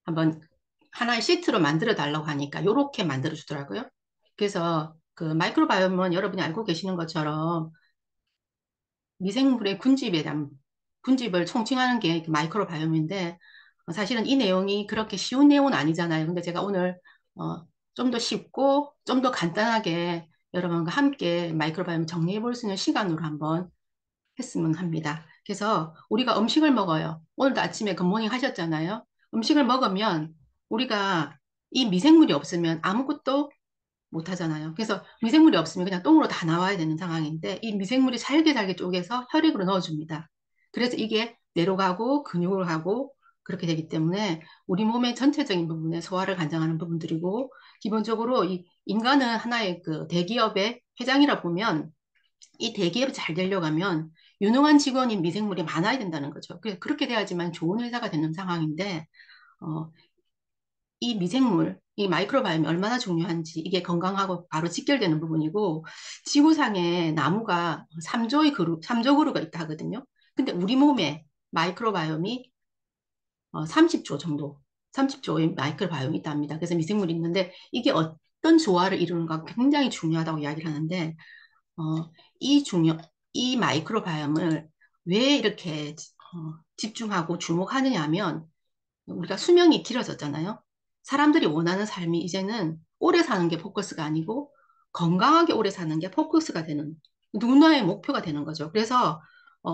한번 하나의 시트로 만들어 달라고 하니까 이렇게 만들어 주더라고요. 그래서 그 마이크로바이옴은 여러분이 알고 계시는 것처럼 미생물의 군집에 대한 군집을 총칭하는 게그 마이크로바이옴인데 사실은 이 내용이 그렇게 쉬운 내용은 아니잖아요. 근데 제가 오늘 좀 더 쉽고 좀 더 간단하게 여러분과 함께 마이크로바이옴 정리해 볼 수 있는 시간으로 한번 했으면 합니다. 그래서 우리가 음식을 먹어요. 오늘도 아침에 굿모닝 하셨잖아요. 음식을 먹으면 우리가 이 미생물이 없으면 아무것도 못 하잖아요. 그래서 미생물이 없으면 그냥 똥으로 다 나와야 되는 상황인데 이 미생물이 잘게 잘게 쪼개서 혈액으로 넣어줍니다. 그래서 이게 뇌로 가고 근육으로 가고 그렇게 되기 때문에 우리 몸의 전체적인 부분에 소화를 관장하는 부분들이고 기본적으로 이 인간은 하나의 그 대기업의 회장이라 보면 이 대기업이 잘 되려고 하면 유능한 직원인 미생물이 많아야 된다는 거죠. 그래서 그렇게 돼야지만 좋은 회사가 되는 상황인데 어, 이 미생물, 이 마이크로바이옴이 얼마나 중요한지 이게 건강하고 바로 직결되는 부분이고 지구상에 나무가 3조의 그룹, 3조 그루가 있다 하거든요. 근데 우리 몸에 마이크로바이옴이 30조 정도, 30조의 마이크로바이옴이 있답니다. 그래서 미생물이 있는데 이게 어떤 조화를 이루는가 굉장히 중요하다고 이야기를 하는데 어, 이 중요, 이 마이크로바이옴을 왜 이렇게 집중하고 주목하느냐 하면 우리가 수명이 길어졌잖아요. 사람들이 원하는 삶이 이제는 오래 사는 게 포커스가 아니고 건강하게 오래 사는 게 포커스가 되는 누구나의 목표가 되는 거죠. 그래서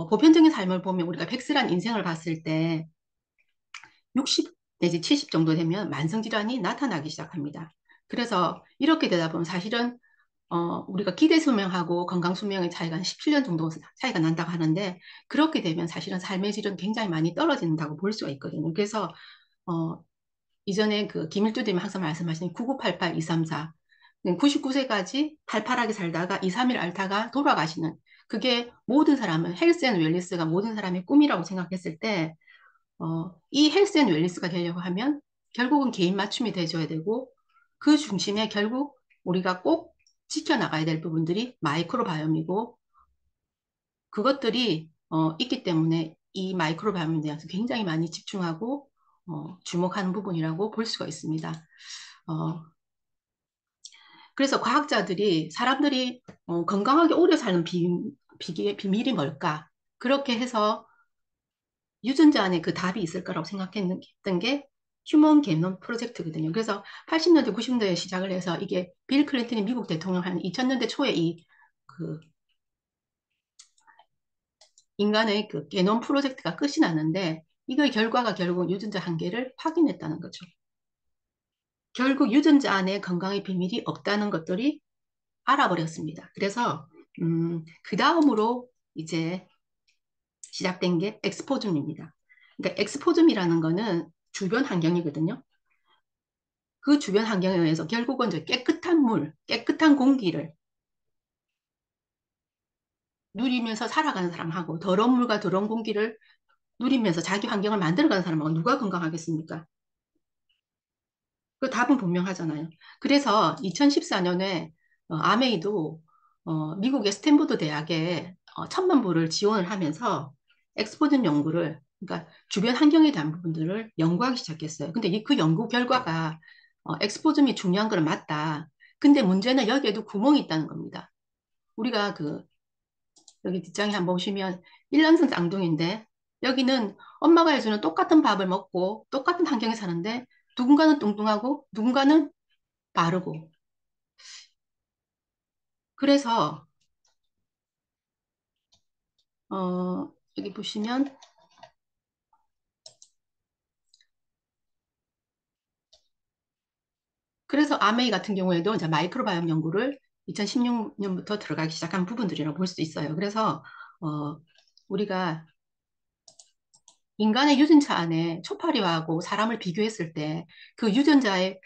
보편적인 삶을 보면 우리가 백세란 인생을 봤을 때 60 내지 70 정도 되면 만성질환이 나타나기 시작합니다. 그래서 이렇게 되다 보면 사실은 우리가 기대 수명하고 건강 수명의 차이가 한 17년 정도 차이가 난다고 하는데 그렇게 되면 사실은 삶의 질은 굉장히 많이 떨어진다고 볼 수가 있거든요. 그래서 어, 이전에 그 김일두님이 항상 말씀하신 9988-234 99세까지 팔팔하게 살다가 2, 3일 앓다가 돌아가시는 그게 모든 사람은 헬스 앤 웰리스가 모든 사람의 꿈이라고 생각했을 때 이 헬스 앤 웰리스가 되려고 하면 결국은 개인 맞춤이 돼줘야 되고 그 중심에 결국 우리가 꼭 지켜나가야 될 부분들이 마이크로바이옴이고 그것들이 있기 때문에 이 마이크로바이옴에 대해서 굉장히 많이 집중하고 주목하는 부분이라고 볼 수가 있습니다. 어, 그래서 과학자들이 사람들이 건강하게 오래 사는 비밀이 뭘까? 그렇게 해서 유전자 안에 그 답이 있을 거라고 생각했던 게 휴먼 게놈 프로젝트거든요. 그래서 80년대, 90년대에 시작을 해서 이게 빌 클린턴이 미국 대통령 한 2000년대 초에 그 인간의 그 게놈 프로젝트가 끝이 났는데 이거의 결과가 결국 유전자 한계를 확인했다는 거죠. 결국 유전자 안에 건강의 비밀이 없다는 것들이 알아버렸습니다. 그래서 그 다음으로 이제 시작된 게 엑스포즘입니다. 그러니까 엑스포즘이라는 거는 주변 환경이거든요. 그 주변 환경에 의해서 결국은 이제 깨끗한 물, 깨끗한 공기를 누리면서 살아가는 사람하고 더러운 물과 더러운 공기를 누리면서 자기 환경을 만들어가는 사람하고 누가 건강하겠습니까? 그 답은 분명하잖아요. 그래서 2014년에 아메이도 미국의 스탠포드 대학에 1,000만 불을 지원을 하면서 엑스포전 연구를 그러니까 주변 환경에 대한 부분들을 연구하기 시작했어요. 근데 그 연구 결과가 엑스포즘이 중요한 건 맞다. 근데 문제는 여기에도 구멍이 있다는 겁니다. 우리가 그 여기 뒷장에 한번 보시면 일란성 쌍둥이인데 여기는 엄마가 해주는 똑같은 밥을 먹고 똑같은 환경에 사는데 누군가는 뚱뚱하고 누군가는 바르고 그래서 여기 보시면 그래서 아메이 같은 경우에도 이제 마이크로바이옴 연구를 2016년부터 들어가기 시작한 부분들이라고 볼 수 있어요. 그래서 어, 우리가 인간의 유전자 안에 초파리하고 사람을 비교했을 때 그 유전자에는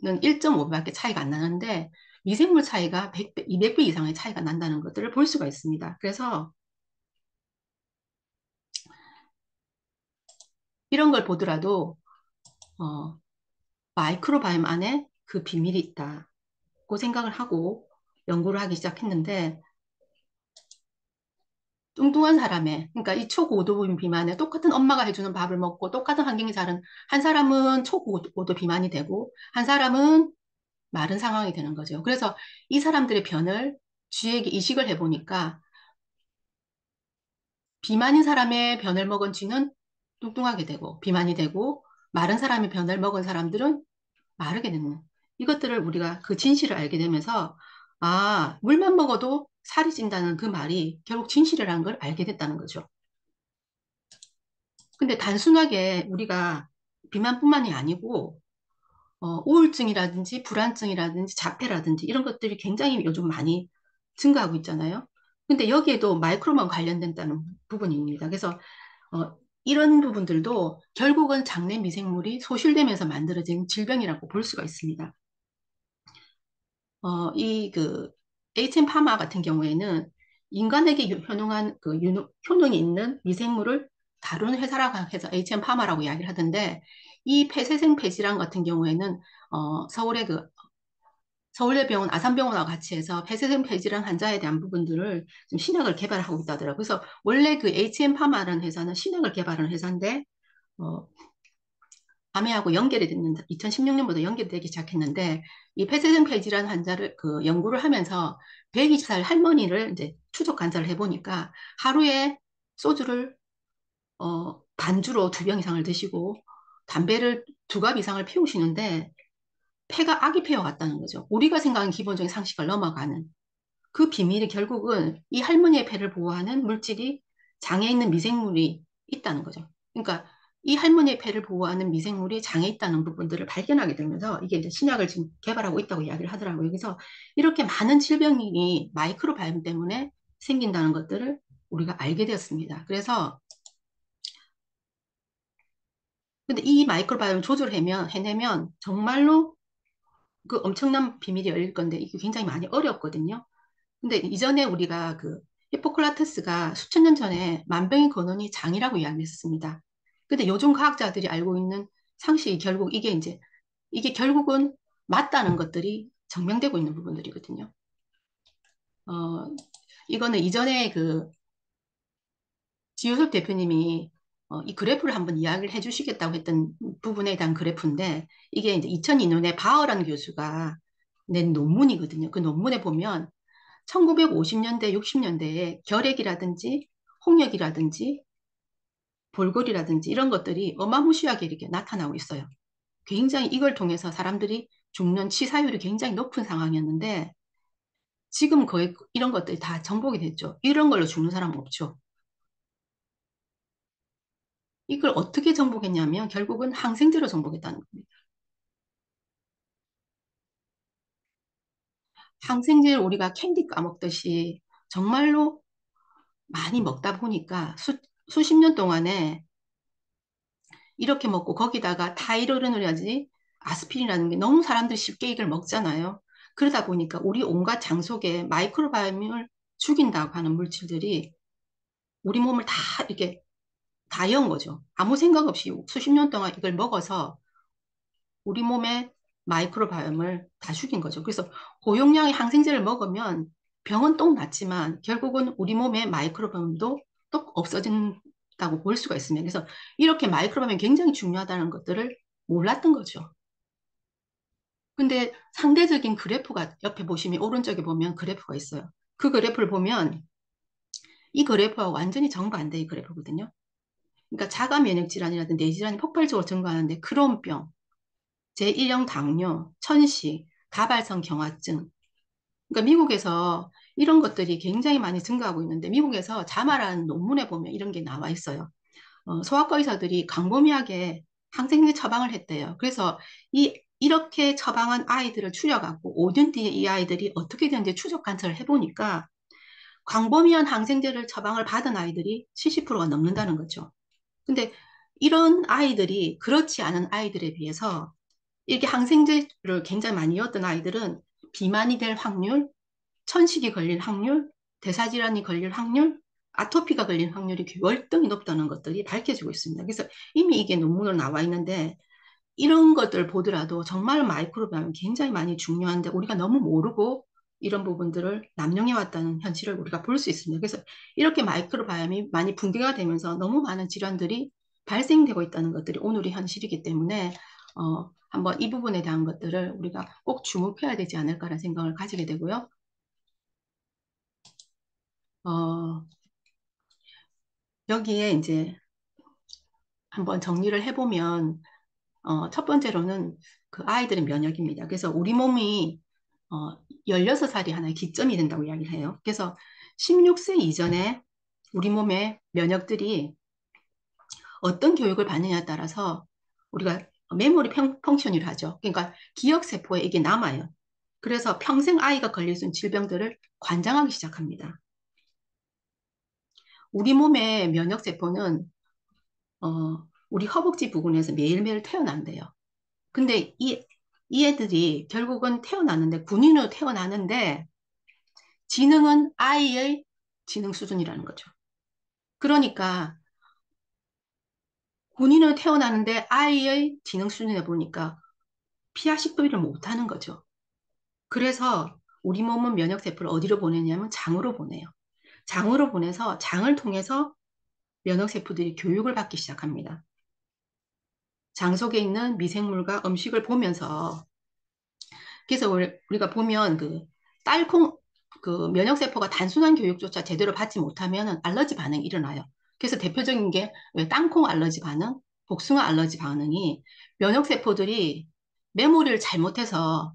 1.5배밖에 차이가 안 나는데 미생물 차이가 100배, 200배 이상의 차이가 난다는 것들을 볼 수가 있습니다. 그래서 이런 걸 보더라도 어, 마이크로바이옴 안에 그 비밀이 있다고 생각을 하고 연구를 하기 시작했는데 뚱뚱한 사람의, 그러니까 이 초고도 비만에 똑같은 엄마가 해주는 밥을 먹고 똑같은 환경에 자란 한 사람은 초고도 비만이 되고 한 사람은 마른 상황이 되는 거죠. 그래서 이 사람들의 변을 쥐에게 이식을 해보니까 비만인 사람의 변을 먹은 쥐는 뚱뚱하게 되고 비만이 되고 마른 사람의 변을 먹은 사람들은 마르게 되는 이것들을 우리가 그 진실을 알게 되면서 아, 물만 먹어도 살이 찐다는 그 말이 결국 진실이라는 걸 알게 됐다는 거죠. 근데 단순하게 우리가 비만뿐만이 아니고 우울증이라든지 불안증이라든지 자폐라든지 이런 것들이 굉장히 요즘 많이 증가하고 있잖아요. 근데 여기에도 마이크로만 관련된다는 부분입니다. 그래서 이런 부분들도 결국은 장내 미생물이 소실되면서 만들어진 질병이라고 볼 수가 있습니다. 이 그 HM 파마 같은 경우에는 인간에게 효능한 효능이 있는 미생물을 다루는 회사라고 해서 HM 파마라고 이야기를 하던데 이 폐쇄생 폐질환 같은 경우에는 서울의 서울대병원 아산병원하고 같이 해서 폐쇄생 폐질환 환자에 대한 부분들을 좀 신약을 개발하고 있다더라고요. 그래서 원래 그 HM 파마라는 회사는 신약을 개발하는 회사인데 어, 암회하고 연결이 됐는데 2016년부터 연결되기 시작했는데 이 폐쇄성 폐질환 환자를 연구를 하면서 120살 할머니를 이제 추적 관찰을 해보니까 하루에 소주를 반주로 2병 이상을 드시고 담배를 2갑 이상을 피우시는데 폐가 아기 폐와 같다는 거죠. 우리가 생각하는 기본적인 상식을 넘어가는 그 비밀이 결국은 이 할머니의 폐를 보호하는 물질이 장에 있는 미생물이 있다는 거죠. 그러니까 이 할머니의 폐를 보호하는 미생물이 장에 있다는 부분들을 발견하게 되면서 이게 이제 신약을 지금 개발하고 있다고 이야기를 하더라고요. 그래서 이렇게 많은 질병이 마이크로바이옴 때문에 생긴다는 것들을 우리가 알게 되었습니다. 그래서 근데 이 마이크로바이옴 해내면 정말로 그 엄청난 비밀이 열릴 건데 이게 굉장히 많이 어렵거든요. 근데 이전에 우리가 히포크라테스가 수천 년 전에 만병의 근원이 장이라고 이야기했습니다. 근데 요즘 과학자들이 알고 있는 상식이 결국 이게 결국은 맞다는 것들이 증명되고 있는 부분들이거든요. 어, 이거는 이전에 지효섭 대표님이 이 그래프를 한번 이야기를 해주시겠다고 했던 부분에 대한 그래프인데 이게 이제 2002년에 바어란 교수가 낸 논문이거든요. 그 논문에 보면 1950년대, 60년대에 결핵이라든지 홍역이라든지 볼골이라든지 이런 것들이 어마무시하게 이렇게 나타나고 있어요. 굉장히 이걸 통해서 사람들이 죽는 치사율이 굉장히 높은 상황이었는데 지금 거의 이런 것들이 다 정복이 됐죠. 이런 걸로 죽는 사람은 없죠. 이걸 어떻게 정복했냐면 결국은 항생제로 정복했다는 겁니다. 항생제를 우리가 캔디 까먹듯이 정말로 많이 먹다 보니까 수십 년 동안에 이렇게 먹고 거기다가 타이로른을 해야지 아스피린이라는 게 너무 사람들이 쉽게 이걸 먹잖아요. 그러다 보니까 우리 온갖 장 속에 마이크로바이옴을 죽인다고 하는 물질들이 우리 몸을 다 이렇게 다 연 거죠. 아무 생각 없이 수십 년 동안 이걸 먹어서 우리 몸의 마이크로바이옴을 다 죽인 거죠. 그래서 고용량의 항생제를 먹으면 병은 똥 났지만 결국은 우리 몸의 마이크로바이옴도 또 없어진다고 볼 수가 있습니다. 그래서 이렇게 마이크로바이옴이 굉장히 중요하다는 것들을 몰랐던 거죠. 근데 상대적인 그래프가 옆에 보시면 오른쪽에 보면 그래프가 있어요. 그 그래프를 보면 이 그래프와 완전히 정반대의 그래프거든요. 그러니까 자가 면역 질환이라든지 뇌질환이 폭발적으로 증가하는데 크론병, 제1형 당뇨, 천식, 다발성 경화증. 그러니까 미국에서 이런 것들이 굉장히 많이 증가하고 있는데 미국에서 자마라는 논문에 보면 이런 게 나와 있어요. 소아과 의사들이 광범위하게 항생제 처방을 했대요. 그래서 이렇게 처방한 아이들을 추려갖고 5년 뒤에 이 아이들이 어떻게 되는지 추적 관찰을 해보니까 광범위한 항생제를 처방을 받은 아이들이 70%가 넘는다는 거죠. 근데 이런 아이들이 그렇지 않은 아이들에 비해서 이렇게 항생제를 굉장히 많이 였던 아이들은 비만이 될 확률, 천식이 걸릴 확률, 대사질환이 걸릴 확률, 아토피가 걸릴 확률이 월등히 높다는 것들이 밝혀지고 있습니다. 그래서 이미 이게 논문으로 나와 있는데 이런 것들 보더라도 정말 마이크로바이옴이 굉장히 많이 중요한데 우리가 너무 모르고 이런 부분들을 남용해 왔다는 현실을 우리가 볼 수 있습니다. 그래서 이렇게 마이크로바이옴이 많이 붕괴가 되면서 너무 많은 질환들이 발생되고 있다는 것들이 오늘의 현실이기 때문에 한번 이 부분에 대한 것들을 우리가 꼭 주목해야 되지 않을까라는 생각을 가지게 되고요. 어, 여기에 이제 한번 정리를 해보면 첫 번째로는 그 아이들의 면역입니다. 그래서 우리 몸이 16살이 하나의 기점이 된다고 이야기를 해요. 그래서 16세 이전에 우리 몸의 면역들이 어떤 교육을 받느냐에 따라서 우리가 메모리 펑션이라 하죠. 그러니까 기억세포에 이게 남아요. 그래서 평생 아이가 걸릴 수 있는 질병들을 관장하기 시작합니다. 우리 몸의 면역세포는 우리 허벅지 부근에서 매일매일 태어난대요. 근데 이 애들이 결국은 태어나는데, 군인으로 태어나는데, 지능은 아이의 지능 수준이라는 거죠. 그러니까, 군인으로 태어나는데 아이의 지능 수준에 보니까 피하식도리를 못하는 거죠. 그래서 우리 몸은 면역세포를 어디로 보내냐면 장으로 보내요. 장으로 보내서 장을 통해서 면역세포들이 교육을 받기 시작합니다. 장 속에 있는 미생물과 음식을 보면서 그래서 우리가 보면 그 딸콩 그 면역세포가 단순한 교육조차 제대로 받지 못하면 알러지 반응이 일어나요. 그래서 대표적인 게 왜 땅콩 알러지 반응, 복숭아 알러지 반응이 면역세포들이 메모리를 잘못해서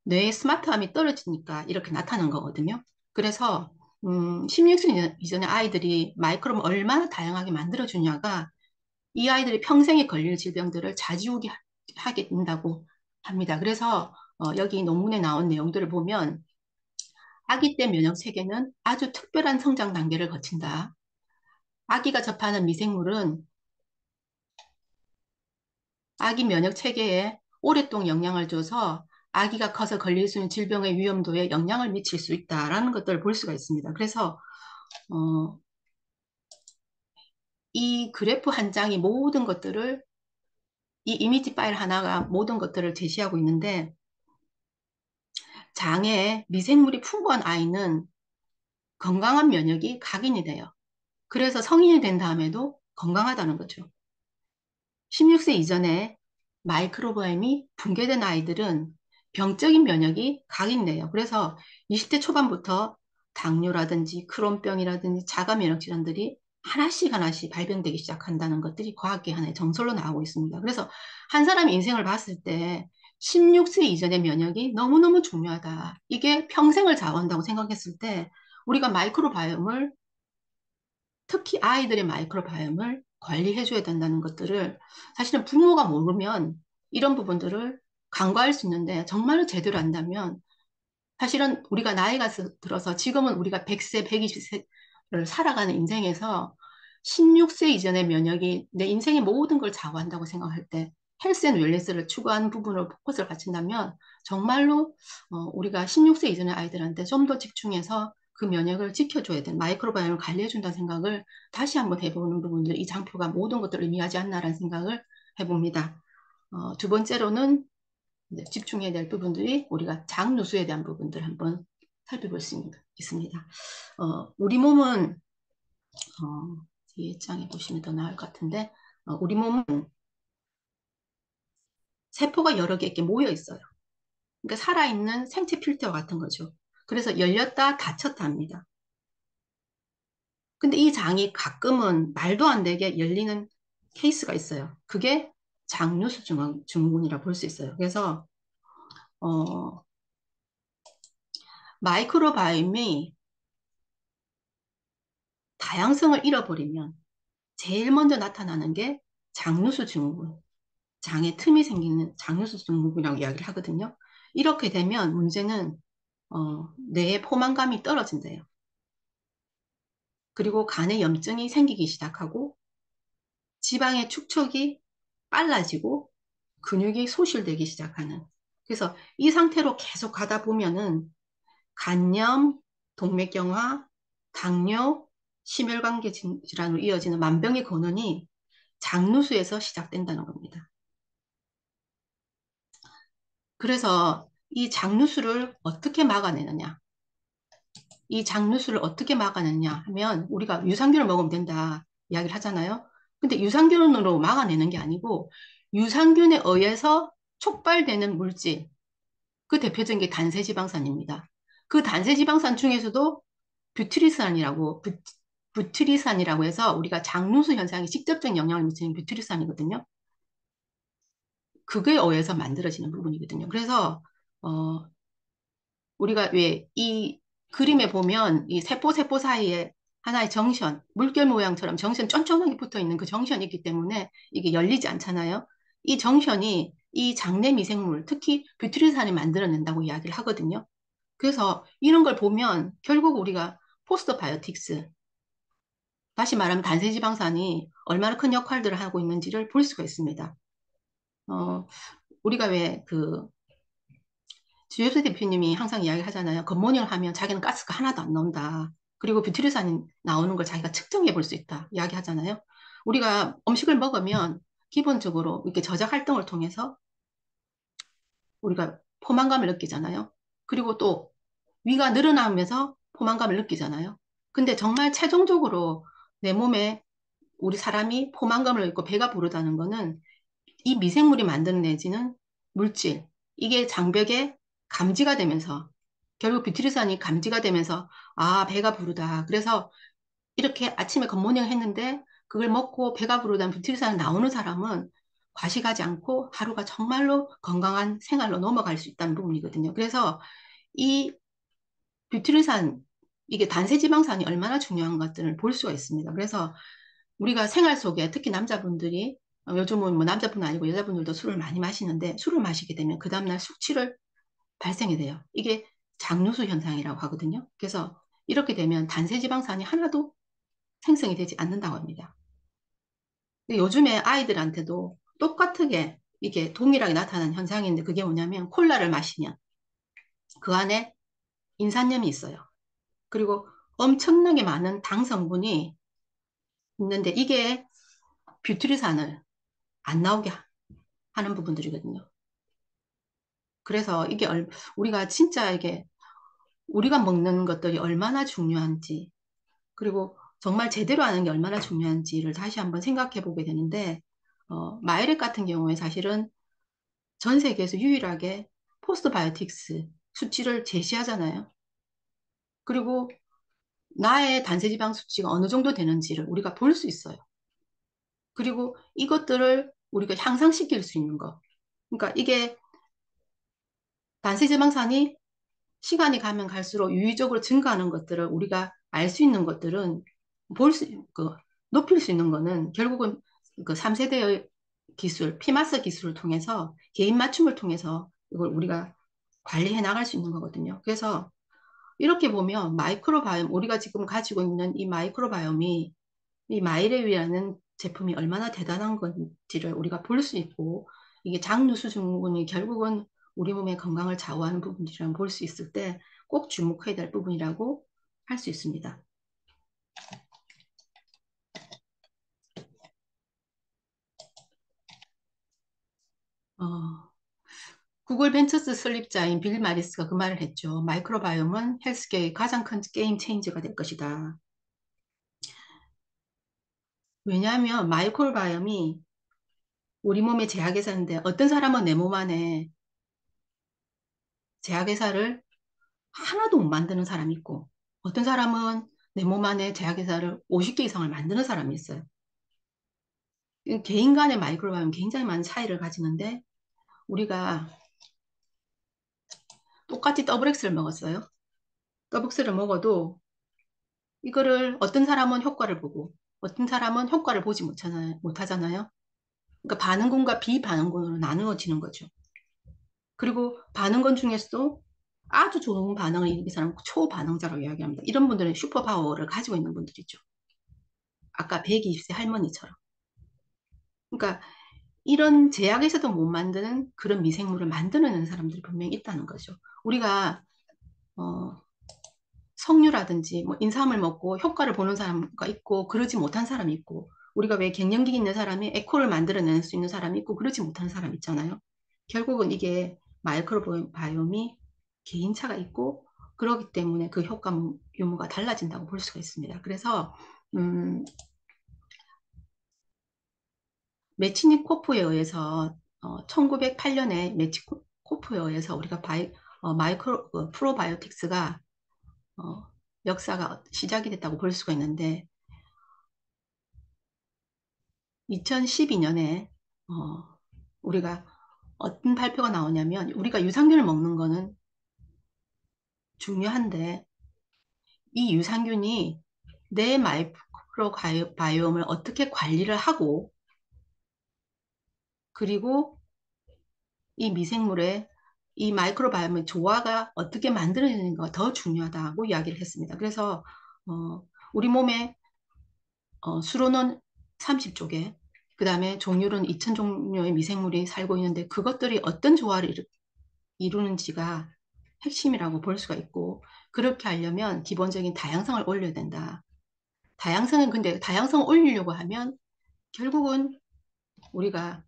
뇌의 스마트함이 떨어지니까 이렇게 나타난 거거든요. 그래서 16세 이전의 아이들이 마이크로를 얼마나 다양하게 만들어주냐가 이 아이들이 평생에 걸릴 질병들을 좌지우지하게 된다고 합니다. 그래서 여기 논문에 나온 내용들을 보면 아기 때 면역 세계는 아주 특별한 성장 단계를 거친다. 아기가 접하는 미생물은 아기 면역 체계에 오랫동안 영향을 줘서 아기가 커서 걸릴 수 있는 질병의 위험도에 영향을 미칠 수 있다라는 것들을 볼 수가 있습니다. 그래서 어, 이 그래프 한 장이 모든 것들을 이 이미지 파일 하나가 모든 것들을 제시하고 있는데 장에 미생물이 풍부한 아이는 건강한 면역이 각인이 돼요. 그래서 성인이 된 다음에도 건강하다는 거죠. 16세 이전에 마이크로바이옴이 붕괴된 아이들은 병적인 면역이 각인돼요. 그래서 20대 초반부터 당뇨라든지 크론병이라든지 자가 면역 질환들이 하나씩 하나씩 발병되기 시작한다는 것들이 과학계 하나의 정설로 나오고 있습니다. 그래서 한 사람의 인생을 봤을 때 16세 이전의 면역이 너무너무 중요하다. 이게 평생을 좌우한다고 생각했을 때 우리가 마이크로바이옴을 특히 아이들의 마이크로바이옴을 관리해줘야 된다는 것들을 사실은 부모가 모르면 이런 부분들을 간과할 수 있는데 정말로 제대로 한다면 사실은 우리가 나이가 들어서 지금은 우리가 100세, 120세를 살아가는 인생에서 16세 이전의 면역이 내 인생의 모든 걸 좌우한다고 생각할 때 헬스 앤 웰네스를 추구하는 부분으로 포커스를 갖춘다면 정말로 우리가 16세 이전의 아이들한테 좀 더 집중해서 그 면역을 지켜줘야 돼. 마이크로바이옴을 관리해준다는 생각을 다시 한번 해보는 부분들, 이 장표가 모든 것들을 의미하지 않나라는 생각을 해봅니다. 두 번째로는 이제 집중해야 될 부분들이 우리가 장누수에 대한 부분들 한번 살펴볼 수 있습니다. 우리 몸은 뒤에 장에 보시면 더 나을 것 같은데 우리 몸은 세포가 여러 개 이렇게 모여 있어요. 그러니까 살아있는 생체 필터와 같은 거죠. 그래서 열렸다 닫혔다 합니다. 근데 이 장이 가끔은 말도 안 되게 열리는 케이스가 있어요. 그게 장누수 증후군이라 볼 수 있어요. 그래서 어, 마이크로바이옴이 다양성을 잃어버리면 제일 먼저 나타나는 게 장누수 증후군, 장에 틈이 생기는 장누수 증후군이라고 이야기를 하거든요. 이렇게 되면 문제는 뇌의 포만감이 떨어진대요. 그리고 간에 염증이 생기기 시작하고 지방의 축적이 빨라지고 근육이 소실되기 시작하는. 그래서 이 상태로 계속 가다 보면은 간염, 동맥경화, 당뇨, 심혈관계 질환으로 이어지는 만병의 근원이 장누수에서 시작된다는 겁니다. 그래서 이 장누수를 어떻게 막아내느냐? 이 장누수를 어떻게 막아내냐 하면 우리가 유산균을 먹으면 된다 이야기를 하잖아요. 근데 유산균으로 막아내는 게 아니고 유산균에 의해서 촉발되는 물질, 그 대표적인 게 단세지방산입니다. 그 단세지방산 중에서도 뷰트리산이라고 뷰트리산이라고 해서 우리가 장누수 현상에 직접적인 영향을 미치는 뷰트리산이거든요. 그거에 의해서 만들어지는 부분이거든요. 그래서 우리가 왜 이 그림에 보면 이 세포 사이에 하나의 정션, 물결 모양처럼 정션 쫀쫀하게 붙어 있는 그 정션이 있기 때문에 이게 열리지 않잖아요. 이 정션이 이 장내 미생물, 특히 뷰트리산이 만들어낸다고 이야기를 하거든요. 그래서 이런 걸 보면 결국 우리가 포스트바이오틱스, 다시 말하면 단세지방산이 얼마나 큰 역할들을 하고 있는지를 볼 수가 있습니다. 우리가 왜그 주엽수 대표님이 항상 이야기하잖아요. 굿모닝을 하면 자기는 가스가 하나도 안 나온다. 그리고 뷰티르산이 나오는 걸 자기가 측정해 볼 수 있다. 이야기하잖아요. 우리가 음식을 먹으면 기본적으로 이렇게 저작 활동을 통해서 우리가 포만감을 느끼잖아요. 그리고 또 위가 늘어나면서 포만감을 느끼잖아요. 근데 정말 최종적으로 내 몸에 우리 사람이 포만감을 느끼고 배가 부르다는 거는 이 미생물이 만들어내지는 물질, 이게 장벽에 감지가 되면서 결국 뷰티르산이 감지가 되면서 아, 배가 부르다. 그래서 이렇게 아침에 굿모닝 했는데 그걸 먹고 배가 부르다는 뷰티르산 나오는 사람은 과식하지 않고 하루가 정말로 건강한 생활로 넘어갈 수 있다는 부분이거든요. 그래서 이 뷰티르산, 이게 단세지방산이 얼마나 중요한 것들을 볼 수가 있습니다. 그래서 우리가 생활 속에 특히 남자분들이 요즘은 뭐 남자뿐 아니고 여자분들도 술을 많이 마시는데 술을 마시게 되면 그 다음날 숙취를 발생이 돼요. 이게 장누수 현상이라고 하거든요. 그래서 이렇게 되면 단세지방산이 하나도 생성이 되지 않는다고 합니다. 요즘에 아이들한테도 똑같게 이게 동일하게 나타나는 현상인데 그게 뭐냐면 콜라를 마시면 그 안에 인산염이 있어요. 그리고 엄청나게 많은 당 성분이 있는데 이게 뷰트리산을 안 나오게 하는 부분들이거든요. 그래서 이게 우리가 진짜 이게 우리가 먹는 것들이 얼마나 중요한지 그리고 정말 제대로 하는 게 얼마나 중요한지를 다시 한번 생각해 보게 되는데 마이렉 같은 경우에 사실은 전 세계에서 유일하게 포스트바이오틱스 수치를 제시하잖아요. 그리고 나의 단세지방 수치가 어느 정도 되는지를 우리가 볼 수 있어요. 그리고 이것들을 우리가 향상시킬 수 있는 거. 그러니까 이게 단세지방산이 시간이 가면 갈수록 유의적으로 증가하는 것들을 우리가 알 수 있는 것들은 그, 높일 수 있는 거는 결국은 그 3세대의 기술, 피마스 기술을 통해서 개인 맞춤을 통해서 이걸 우리가 관리해 나갈 수 있는 거거든요. 그래서 이렇게 보면 마이크로바이옴, 우리가 지금 가지고 있는 이 마이크로바이옴이 이 마이레위라는 제품이 얼마나 대단한 건지를 우리가 볼 수 있고 이게 장누수 증후군이 결국은 우리 몸의 건강을 좌우하는 부분이라고 볼 수 있을 때 꼭 주목해야 될 부분이라고 할 수 있습니다. 어, 구글 벤처스 설립자인 빌 마리스가 그 말을 했죠. 마이크로바이옴은 헬스계의 가장 큰 게임 체인저가 될 것이다. 왜냐하면 마이크로바이옴이 우리 몸의 제약회사인데 어떤 사람은 내 몸 안에 제약회사를 하나도 못 만드는 사람이 있고 어떤 사람은 내 몸 안에 제약회사를 50개 이상을 만드는 사람이 있어요. 개인 간의 마이크로바이옴 굉장히 많은 차이를 가지는데 우리가 똑같이 더블엑스를 먹었어요. 더블엑스를 먹어도 이거를 어떤 사람은 효과를 보고 어떤 사람은 효과를 보지 못하잖아요. 그러니까 반응군과 비반응군으로 나누어지는 거죠. 그리고 반응군 중에서도 아주 좋은 반응을 일으키는 사람은 초반응자라고 이야기합니다. 이런 분들은 슈퍼파워를 가지고 있는 분들이죠. 아까 120세 할머니처럼. 그러니까 이런 제약에서도 못 만드는 그런 미생물을 만들어내는 사람들이 분명히 있다는 거죠. 우리가 어, 석류라든지 뭐 인삼을 먹고 효과를 보는 사람가 있고 그러지 못한 사람이 있고 우리가 왜 갱년기 있는 사람이 에코를 만들어낼 수 있는 사람이 있고 그러지 못한 사람 있잖아요. 결국은 이게 마이크로바이옴이 개인차가 있고 그러기 때문에 그 유무가 달라진다고 볼 수가 있습니다. 그래서 음, 메치니코프에 의해서 1908년에 메치코프에 의해서 우리가 프로바이오틱스가 어, 역사가 시작이 됐다고 볼 수가 있는데 2012년에 우리가 어떤 발표가 나오냐면 우리가 유산균을 먹는 거는 중요한데 이 유산균이 내 마이크로바이옴을 어떻게 관리를 하고 그리고 이 미생물의 이 마이크로바이옴의 조화가 어떻게 만들어지는가 더 중요하다고 이야기를 했습니다. 그래서 우리 몸에 수로는 30쪽에 그 다음에 종류는 2000종류의 미생물이 살고 있는데 그것들이 어떤 조화를 이루는지가 핵심이라고 볼 수가 있고 그렇게 하려면 기본적인 다양성을 올려야 된다. 다양성은 근데 다양성을 올리려고 하면 결국은 우리가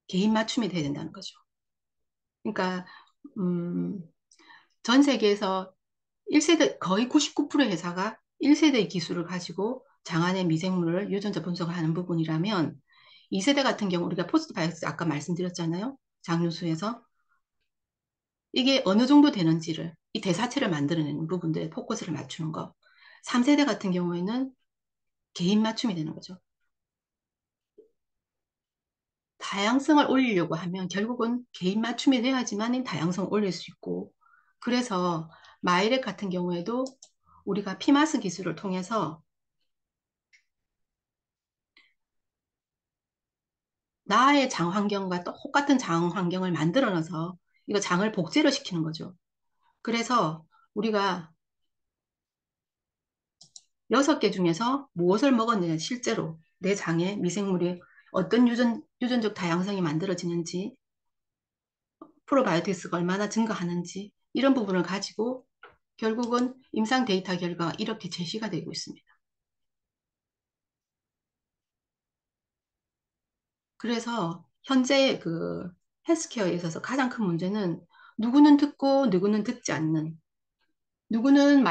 개인 맞춤이 돼야 된다는 거죠. 그러니까 음, 전 세계에서 1세대 거의 99%의 회사가 1세대의 기술을 가지고 장안의 미생물을 유전자 분석을 하는 부분이라면 2세대 같은 경우 우리가 포스트 바이오틱스 아까 말씀드렸잖아요. 장류수에서 이게 어느 정도 되는지를 이 대사체를 만들어내는 부분들에 포커스를 맞추는 거. 3세대 같은 경우에는 개인 맞춤이 되는 거죠. 다양성을 올리려고 하면 결국은 개인 맞춤이 돼야지만 다양성을 올릴 수 있고 그래서 마이렉 같은 경우에도 우리가 피마스 기술을 통해서 나의 장 환경과 똑같은 장 환경을 만들어 놔서 이거 장을 복제를 시키는 거죠. 그래서 우리가 6개 중에서 무엇을 먹었느냐 실제로 내 장에 미생물이 어떤 유전적 다양성이 만들어지는지 프로바이오틱스가 얼마나 증가하는지 이런 부분을 가지고 결국은 임상 데이터 결과가 이렇게 제시가 되고 있습니다. 그래서 현재 그 헬스케어에 있어서 가장 큰 문제는 누구는 듣고 누구는 듣지 않는 누구는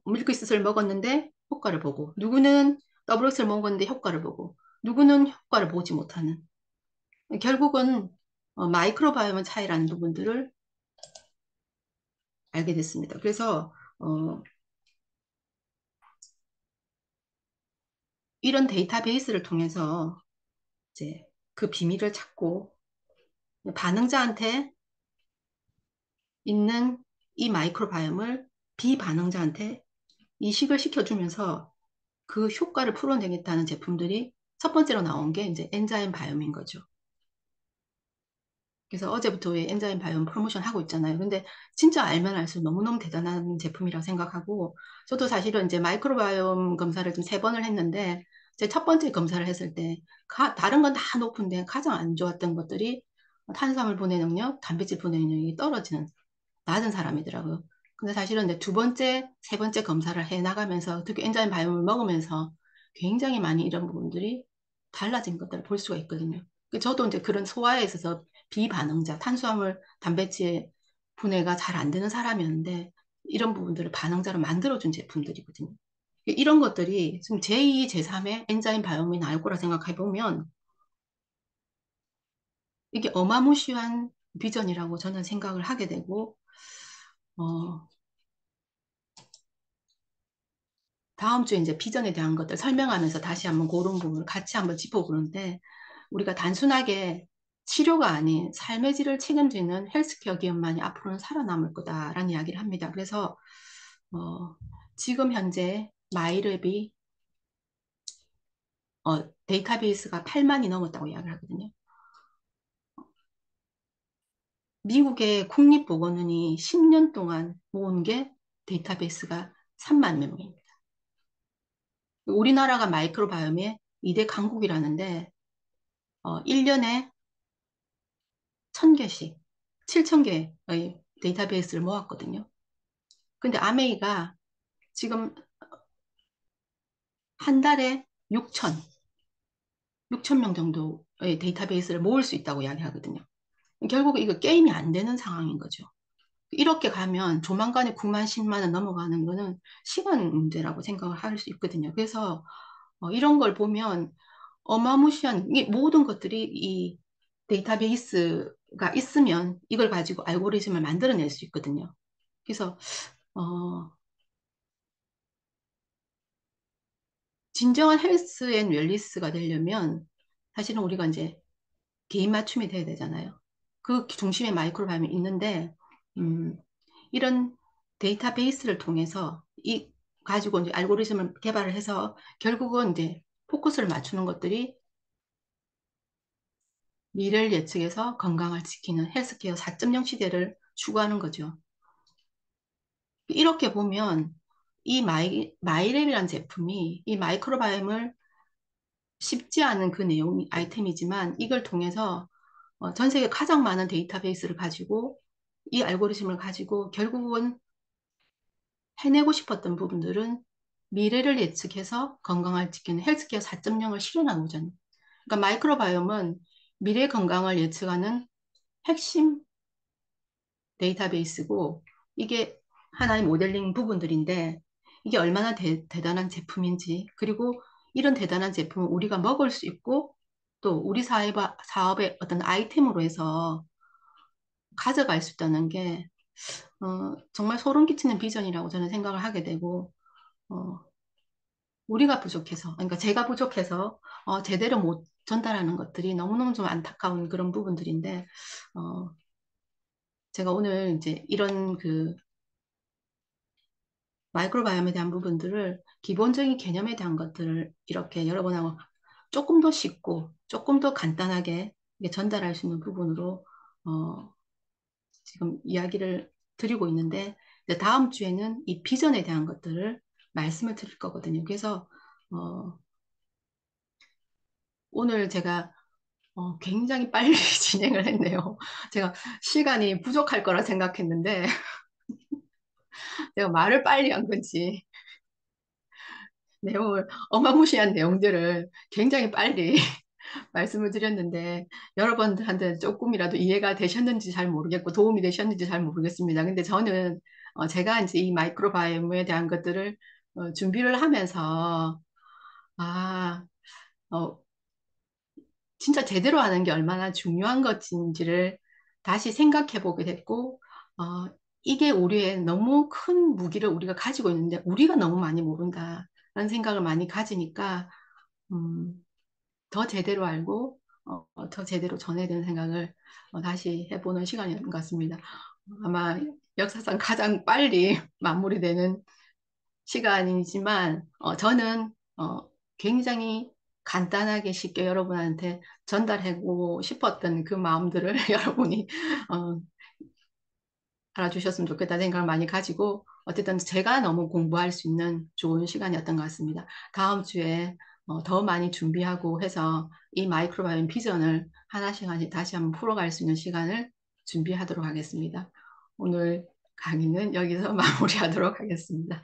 밀크시슬을 먹었는데 효과를 보고 누구는 더블엑스를 먹었는데 효과를 보고 누구는 효과를 보지 못하는 결국은 마이크로바이옴의 차이라는 부분들을 알게 됐습니다. 그래서 이런 데이터베이스를 통해서 이제 그 비밀을 찾고 반응자한테 있는 이 마이크로바이옴을 비반응자한테 이식을 시켜주면서 그 효과를 풀어내겠다는 제품들이 첫 번째로 나온 게 이제 엔자임 바이옴인 거죠. 그래서 어제부터 왜 엔자임 바이옴 프로모션 하고 있잖아요. 근데 진짜 알면 알수록 너무너무 대단한 제품이라고 생각하고 저도 사실은 이제 마이크로바이옴 검사를 좀 3번을 했는데 제 첫 번째 검사를 했을 때 다른 건 다 높은데 가장 안 좋았던 것들이 탄수화물 분해 능력, 단백질 분해 능력이 떨어지는 낮은 사람이더라고요. 근데 사실은 이제 두 번째, 세 번째 검사를 해 나가면서 특히 엔자임 바이옴을 먹으면서 굉장히 많이 이런 부분들이 달라진 것들을 볼 수가 있거든요. 저도 이제 그런 소화에 있어서 비반응자, 탄수화물, 단백질 분해가 잘 안 되는 사람이었는데 이런 부분들을 반응자로 만들어준 제품들이거든요. 이런 것들이 지금 제2, 제3의 엔자임 바이옴이 나올 거라 생각해 보면 이게 어마무시한 비전이라고 저는 생각을 하게 되고 어, 다음 주에 이제 비전에 대한 것들 설명하면서 다시 한번 그런 부분을 같이 한번 짚어보는데 우리가 단순하게 치료가 아닌 삶의 질을 책임지는 헬스케어 기업만이 앞으로는 살아남을 거다라는 이야기를 합니다. 그래서 어, 지금 현재 마이랩이 데이터베이스가 8만이 넘었다고 이야기를 하거든요. 미국의 국립보건원이 10년 동안 모은 게 데이터베이스가 3만 명입니다. 우리나라가 마이크로바이옴의 2대 강국이라는데 1년에 1000개씩, 7000개의 데이터베이스를 모았거든요. 근데 아메이가 지금 한 달에 6천 명 정도의 데이터베이스를 모을 수 있다고 이야기하거든요. 결국 이거 게임이 안 되는 상황인 거죠. 이렇게 가면 조만간에 9만, 10만 원 넘어가는 거는 시간 문제라고 생각을 할 수 있거든요. 그래서 이런 걸 보면 어마무시한 이 모든 것들이 이 데이터베이스가 있으면 이걸 가지고 알고리즘을 만들어낼 수 있거든요. 그래서 어, 진정한 헬스 앤 웰리스가 되려면 사실은 우리가 이제 개인 맞춤이 돼야 되잖아요. 그 중심에 마이크로바이옴이 있는데 음, 이런 데이터베이스를 통해서 이 가지고 이제 알고리즘을 개발을 해서 결국은 이제 포커스를 맞추는 것들이 미래를 예측해서 건강을 지키는 헬스케어 4.0 시대를 추구하는 거죠. 이렇게 보면 이 마이랩이라는 제품이 이 마이크로바이옴을 쉽지 않은 그 내용 아이템이지만 이걸 통해서 전 세계 가장 많은 데이터베이스를 가지고 이 알고리즘을 가지고 결국은 해내고 싶었던 부분들은 미래를 예측해서 건강을 지키는 헬스케어 4.0을 실현한 거잖아요. 그러니까 마이크로바이옴은 미래 건강을 예측하는 핵심 데이터베이스고 이게 하나의 모델링 부분들인데 이게 얼마나 대단한 제품인지 그리고 이런 대단한 제품을 우리가 먹을 수 있고 또 우리 사업의 어떤 아이템으로 해서 가져갈 수 있다는 게 정말 소름 끼치는 비전이라고 저는 생각을 하게 되고 어, 우리가 부족해서 그러니까 제가 부족해서 제대로 못 전달하는 것들이 너무너무 좀 안타까운 그런 부분들인데 어, 제가 오늘 이제 이런 그 마이크로바이옴에 대한 부분들을 기본적인 개념에 대한 것들을 이렇게 여러분하고 조금 더 쉽고 조금 더 간단하게 전달할 수 있는 부분으로 어, 지금 이야기를 드리고 있는데 이제 다음 주에는 이 비전에 대한 것들을 말씀을 드릴 거거든요. 그래서 어, 오늘 제가 굉장히 빨리 진행을 했네요. 제가 시간이 부족할 거라 생각했는데 제가 말을 빨리 한 건지 내용을 어마무시한 내용들을 굉장히 빨리 말씀을 드렸는데 여러분들한테 조금이라도 이해가 되셨는지 잘 모르겠고 도움이 되셨는지 잘 모르겠습니다. 근데 저는 제가 이제 이 마이크로바이옴에 대한 것들을 준비를 하면서 아, 어, 진짜 제대로 하는 게 얼마나 중요한 것인지를 다시 생각해 보게 됐고 어, 이게 우리의 너무 큰 무기를 우리가 가지고 있는데 우리가 너무 많이 모른다라는 생각을 많이 가지니까 음, 더 제대로 알고 더 제대로 전해야 되는 생각을 다시 해보는 시간이었던 것 같습니다. 아마 역사상 가장 빨리 마무리되는 시간이지만 저는 굉장히 간단하게 쉽게 여러분한테 전달하고 싶었던 그 마음들을 여러분이 어, 알아주셨으면 좋겠다는 생각을 많이 가지고 어쨌든 제가 너무 공부할 수 있는 좋은 시간이었던 것 같습니다. 다음 주에 더 많이 준비하고 해서 이 마이크로바이옴 비전을 하나씩 하나씩 다시 한번 풀어갈 수 있는 시간을 준비하도록 하겠습니다. 오늘 강의는 여기서 마무리하도록 하겠습니다.